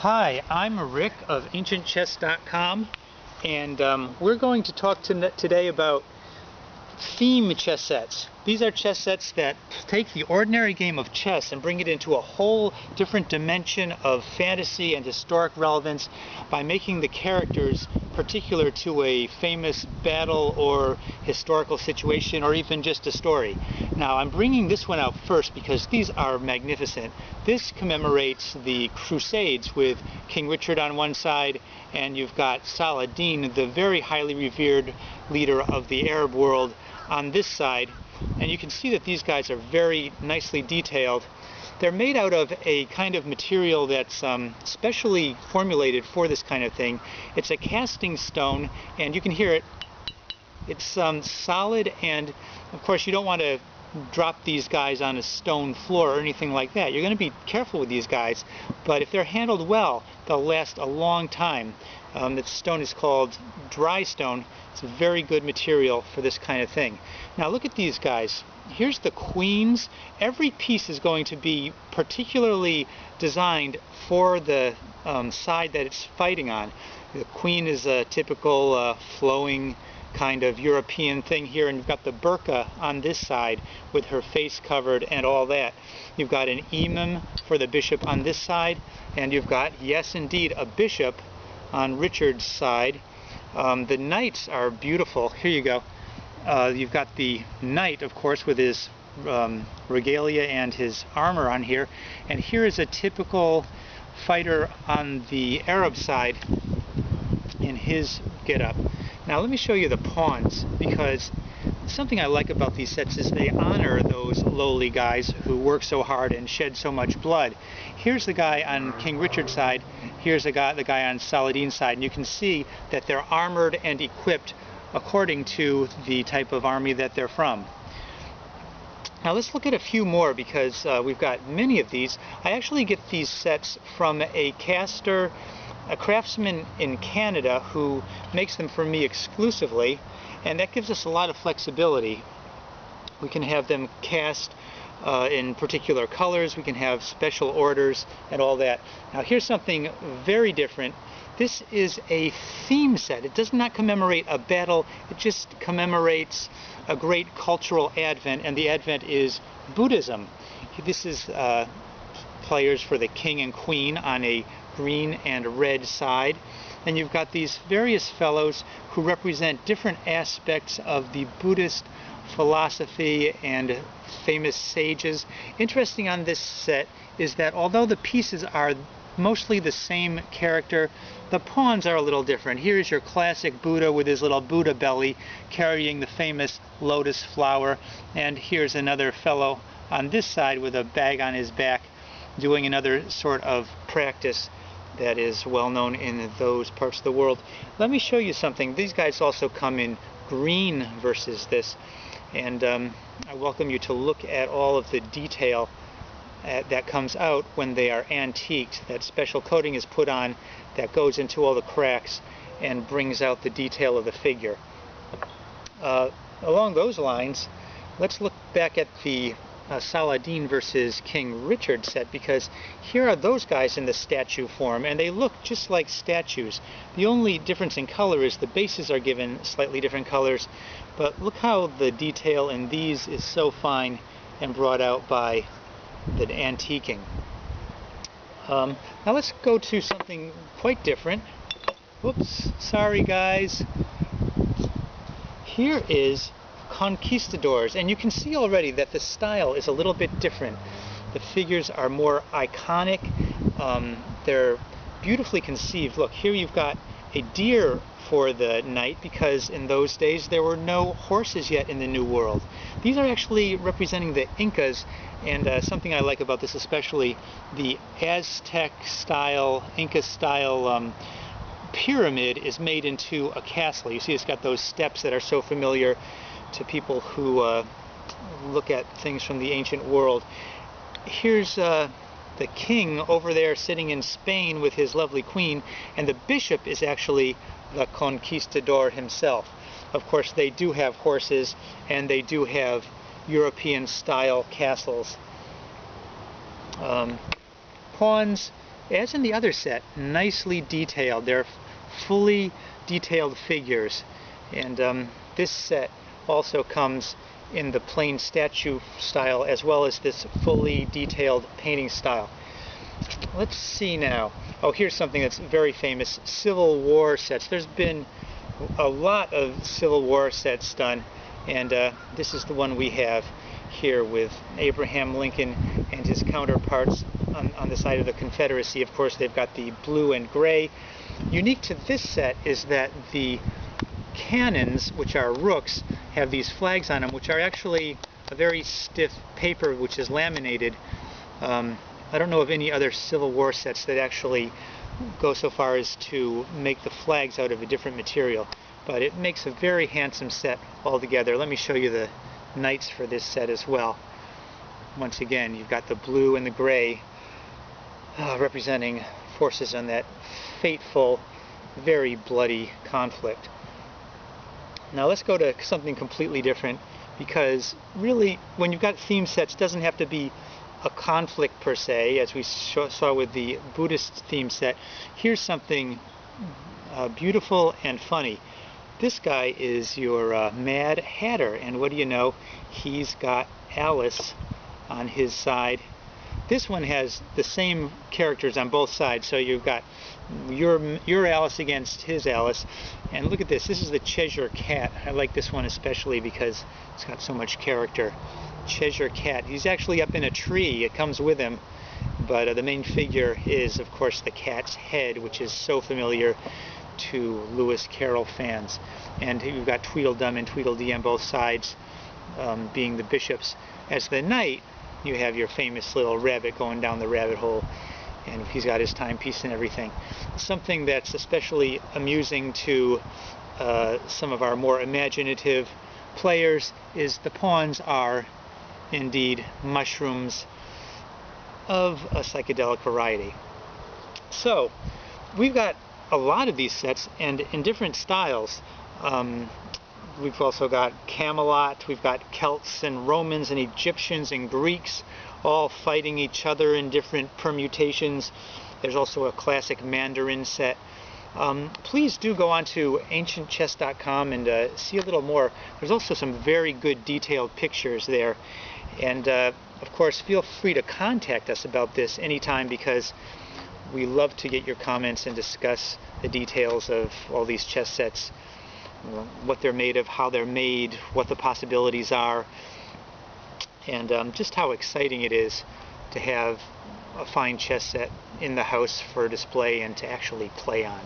Hi, I'm Rick of AncientChess.com, and we're going to talk today about theme chess sets. These are chess sets that take the ordinary game of chess and bring it into a whole different dimension of fantasy and historic relevance by making the characters particular to a famous battle or historical situation or even just a story. Now, I'm bringing this one out first because these are magnificent. This commemorates the Crusades with King Richard on one side, and you've got Saladin, the very highly revered leader of the Arab world, on this side. And you can see that these guys are very nicely detailed. They're made out of a kind of material that's specially formulated for this kind of thing. It's a casting stone, and you can hear it. It's solid, and of course you don't want to drop these guys on a stone floor or anything like that. You're going to be careful with these guys, but if they're handled well, they'll last a long time. The stone is called dry stone. It's a very good material for this kind of thing. Now look at these guys. Here's the queens. Every piece is going to be particularly designed for the side that it's fighting on. The queen is a typical flowing kind of European thing here, and you've got the burqa on this side with her face covered and all that. You've got an imam for the bishop on this side, and you've got, yes indeed, a bishop on Richard's side. The knights are beautiful. Here you go. You've got the knight, of course, with his regalia and his armor on here, and here is a typical fighter on the Arab side in his getup. Now let me show you the pawns, because something I like about these sets is they honor those lowly guys who work so hard and shed so much blood. Here's the guy on King Richard's side, here's the guy on Saladin's side, and you can see that they're armored and equipped according to the type of army that they're from. Now let's look at a few more, because we've got many of these. I actually get these sets from a caster, a craftsman in Canada who makes them for me exclusively, and that gives us a lot of flexibility. We can have them cast in particular colors, we can have special orders and all that. Now here's something very different. This is a theme set. It does not commemorate a battle, it just commemorates a great cultural advent, and the advent is Buddhism. This is players for the king and queen on a green and red side, and you've got these various fellows who represent different aspects of the Buddhist philosophy and famous sages. Interesting on this set is that although the pieces are mostly the same character, the pawns are a little different. Here's your classic Buddha with his little Buddha belly carrying the famous lotus flower, and here's another fellow on this side with a bag on his back doing another sort of practice that is well known in those parts of the world. Let me show you something. These guys also come in green versus this, and I welcome you to look at all of the detail that comes out when they are antiqued. That special coating is put on that goes into all the cracks and brings out the detail of the figure. Along those lines, let's look back at the Saladin versus King Richard set, because here are those guys in the statue form, and they look just like statues. The only difference in color is the bases are given slightly different colors, but look how the detail in these is so fine and brought out by the antiquing. Now let's go to something quite different. Whoops, sorry guys. Here is Conquistadors, and you can see already that the style is a little bit different. The figures are more iconic. They're beautifully conceived. Look, here you've got a deer for the knight, because in those days there were no horses yet in the New World. These are actually representing the Incas, and something I like about this especially, the Aztec style, Inca style pyramid is made into a castle. You see it's got those steps that are so familiar to people who look at things from the ancient world. Here's the king over there sitting in Spain with his lovely queen, and the bishop is actually the conquistador himself. Of course, they do have horses, and they do have European style castles. Pawns as in the other set, nicely detailed. They're fully detailed figures, and this set also comes in the plain statue style as well as this fully detailed painting style. Let's see now. Oh, here's something that's very famous, Civil War sets. There's been a lot of Civil War sets done, and this is the one we have here with Abraham Lincoln and his counterparts on the side of the Confederacy. Of course, they've got the blue and gray. Unique to this set is that the cannons, which are rooks, have these flags on them, which are actually a very stiff paper which is laminated. I don't know of any other Civil War sets that actually go so far as to make the flags out of a different material, but it makes a very handsome set altogether. Let me show you the knights for this set as well. Once again, you've got the blue and the gray representing forces on that fateful, very bloody conflict. Now let's go to something completely different, because really when you've got theme sets, it doesn't have to be a conflict per se, as we saw with the Buddhist theme set. Here's something beautiful and funny. This guy is your Mad Hatter, and what do you know? He's got Alice on his side. This one has the same characters on both sides, so you've got your Alice against his Alice. And look at this. This is the Cheshire Cat. I like this one especially because it's got so much character. Cheshire Cat. He's actually up in a tree. It comes with him, but the main figure is, of course, the cat's head, which is so familiar to Lewis Carroll fans. And you've got Tweedledum and Tweedledee on both sides, being the bishops. As the knight, you have your famous little rabbit going down the rabbit hole, and he's got his timepiece and everything. Something that's especially amusing to some of our more imaginative players is the pawns are indeed mushrooms of a psychedelic variety. So we've got a lot of these sets, and in different styles. We've also got Camelot, we've got Celts and Romans and Egyptians and Greeks all fighting each other in different permutations. There's also a classic Mandarin set. Please do go on to ancientchess.com and see a little more. There's also some very good detailed pictures there. And of course, feel free to contact us about this anytime, because we love to get your comments and discuss the details of all these chess sets, what they're made of, how they're made, what the possibilities are, and just how exciting it is to have a fine chess set in the house for display and to actually play on.